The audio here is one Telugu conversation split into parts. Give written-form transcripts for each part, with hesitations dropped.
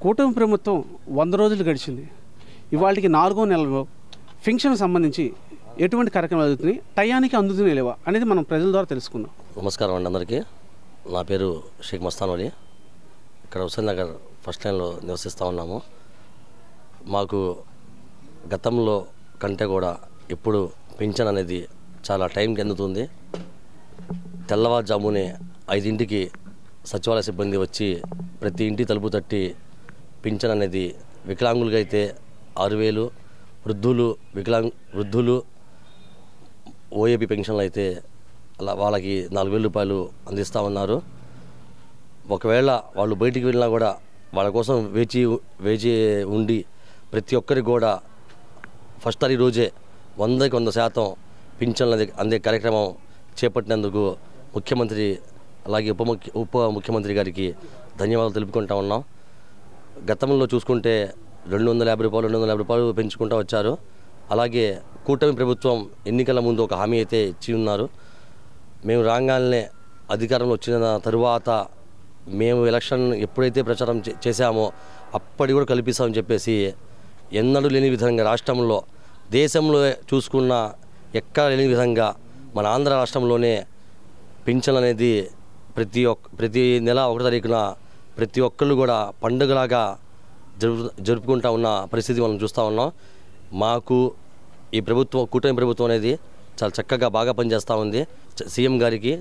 కూటమి ప్రభుత్వం 100 రోజులు గడిచింది. ఇవాళకి 4వ నెలలో పెన్షన్ సంబంధించి ఎటువంటి కార్యక్రమాలు జరుగుతున్నాయి, టయానికి అందుతున్నాయి లేవా అనేది మనం ప్రజల ద్వారా తెలుసుకుందాం. నమస్కారం అండి అందరికీ. నా పేరు షేక్ మస్తాన్ వలి. ఇక్కడ హుస్సేన్ నగర్ ఫస్ట్ లైన్లో నివసిస్తూ ఉన్నాము. మాకు గతంలో కంటే కూడా ఇప్పుడు పింఛన్ అనేది చాలా టైంకి అందుతుంది. తెల్లవారుజామునే 5ంటికి సచివాలయ సిబ్బంది వచ్చి ప్రతి ఇంటి తలుపు తట్టి పింఛన్ అనేది వికలాంగులుగా అయితే 6,000, వృద్ధులు ఓఏపీ పెన్షన్లు అయితే అలా వాళ్ళకి 4,000 రూపాయలు అందిస్తూ ఉన్నారు. ఒకవేళ వాళ్ళు బయటికి వెళ్ళినా కూడా వాళ్ళ కోసం వేచి ఉండి ప్రతి ఒక్కరికి కూడా ఫస్ట్ తారీఖు రోజే 100% పింఛన్లు అందే కార్యక్రమం చేపట్టినందుకు ముఖ్యమంత్రి అలాగే ఉప ముఖ్యమంత్రి గారికి ధన్యవాదాలు తెలుపుకుంటా ఉన్నాం. గతంలో చూసుకుంటే 250 రూపాయలు పెంచుకుంటూ వచ్చారు. అలాగే కూటమి ప్రభుత్వం ఎన్నికల ముందు ఒక హామీ అయితే ఇచ్చి ఉన్నారు. మేము రాగానే అధికారంలో వచ్చిన తరువాత మేము ఎలక్షన్ ఎప్పుడైతే ప్రచారం చేశామో అప్పటి కూడా కల్పిస్తామని చెప్పేసి ఎన్నడూ లేని విధంగా రాష్ట్రంలో దేశంలో చూసుకున్న ఎక్కడ లేని విధంగా మన ఆంధ్ర రాష్ట్రంలోనే పింఛన్ అనేది ప్రతి నెల 1వ తారీఖున ప్రతి ఒక్కళ్ళు కూడా పండుగలాగా జరుపుకుంటూ ఉన్న పరిస్థితి మనం చూస్తూ ఉన్నాం. మాకు ఈ ప్రభుత్వం కూటమి ప్రభుత్వం అనేది చాలా చక్కగా బాగా పనిచేస్తూ ఉంది. సీఎం గారికి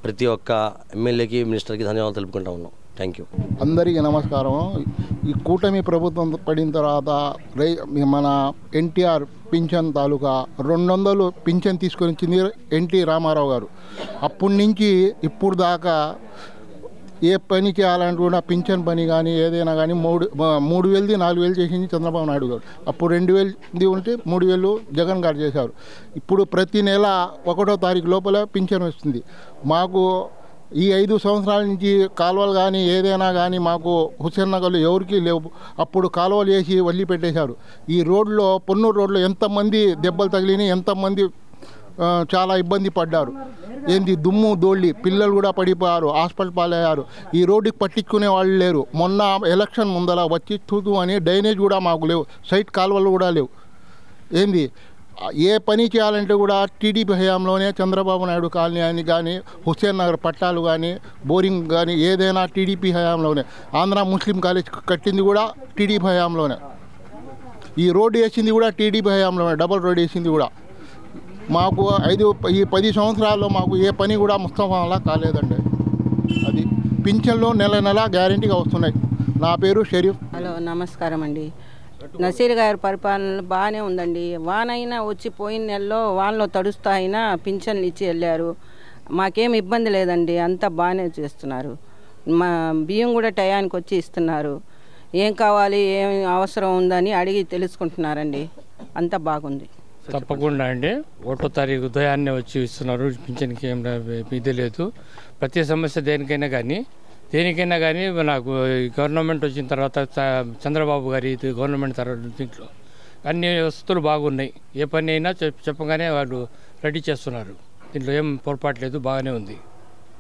ప్రతి ఒక్క ఎమ్మెల్యేకి మినిస్టర్కి ధన్యవాదాలు తెలుపుకుంటా ఉన్నాం. Thank you. అందరికీ నమస్కారం. ఈ కూటమి ప్రభుత్వం పడిన తర్వాత మన ఎన్టీఆర్ పింఛన్ తాలూకా 200 పింఛన్ తీసుకొని వచ్చింది ఎన్టీ రామారావు గారు. అప్పటి నుంచి ఇప్పుడు దాకా ఏ పని చేయాలంటే కూడా పింఛన్ పని కానీ ఏదైనా కానీ 3,000ది 4,000 చేసింది చంద్రబాబు నాయుడు గారు. అప్పుడు 2,000ది ఉంటే 3,000 జగన్ గారు చేశారు. ఇప్పుడు ప్రతి నెల 1వ తారీఖు లోపల పింఛన్ వస్తుంది. మాకు ఈ 5 సంవత్సరాల నుంచి కాలువలు కానీ ఏదైనా కానీ మాకు హుస్సేన్ నగర్లో ఎవరికీ లేవు. అప్పుడు కాలువలు వేసి వదిలిపెట్టేశారు. ఈ రోడ్లో పొన్నూరు రోడ్లో ఎంతమంది దెబ్బలు తగిలినాయి, ఎంతమంది చాలా ఇబ్బంది పడ్డారు. ఏంది దుమ్ము దోళ్ళి పిల్లలు కూడా పడిపోయారు, హాస్పిటల్ పాలయ్యారు. ఈ రోడ్డుకి పట్టించుకునే వాళ్ళు లేరు. మొన్న ఎలక్షన్ ముందర వచ్చి చూదు అని డ్రైనేజ్ కూడా మాకు లేవు, సైట్ కాలువలు కూడా లేవు. ఏంది ఏ పని చేయాలంటే కూడా టీడీపీ హయాంలోనే చంద్రబాబు నాయుడు కాలనీ అని కానీ హుస్సేన్ నగర్ పట్టాలు కానీ బోరింగ్ కానీ ఏదైనా టీడీపీ హయాంలోనే. ఆంధ్ర ముస్లిం కాలేజ్ కట్టింది కూడా టీడీపీ హయాంలోనే. ఈ రోడ్డు వేసింది కూడా టీడీపీ హయాంలోనే, డబుల్ రోడ్డు వేసింది కూడా. మాకు ఈ 10 సంవత్సరాల్లో మాకు ఏ పని కూడా ముస్తఫాలా కాలేదండి. అది పింఛన్లో నెల గ్యారెంటీగా వస్తున్నాయి. నా పేరు షరీఫ్. హలో, నమస్కారం అండి. నసీర్ గారి పరిపాలన బాగానే ఉందండి. వానైనా వచ్చి పోయిన నెలలో వానలో తడుస్తా అయినా పింఛన్లు ఇచ్చి వెళ్ళారు. మాకేం ఇబ్బంది లేదండి, అంతా బాగానే చేస్తున్నారు. మా బియ్యం కూడా టయానికి వచ్చి ఇస్తున్నారు. ఏం కావాలి ఏం అవసరం ఉందని అడిగి తెలుసుకుంటున్నారండి. అంతా బాగుంది. తప్పకుండా అండి. 1వ తారీఖు ఉదయాన్నే వచ్చి ఇస్తున్నారు. పింఛన్కి ఏం ఇది లేదు. ప్రతి సమస్య దేనికైనా కానీ నాకు గవర్నమెంట్ వచ్చిన తర్వాత చంద్రబాబు గారి గవర్నమెంట్ తర్వాత దీంట్లో అన్ని వస్తువులు బాగున్నాయి. ఏ పని అయినా చెప్పగానే వాళ్ళు రెడీ చేస్తున్నారు. దీంట్లో ఏం పొరపాటు లేదు, బాగానే ఉంది.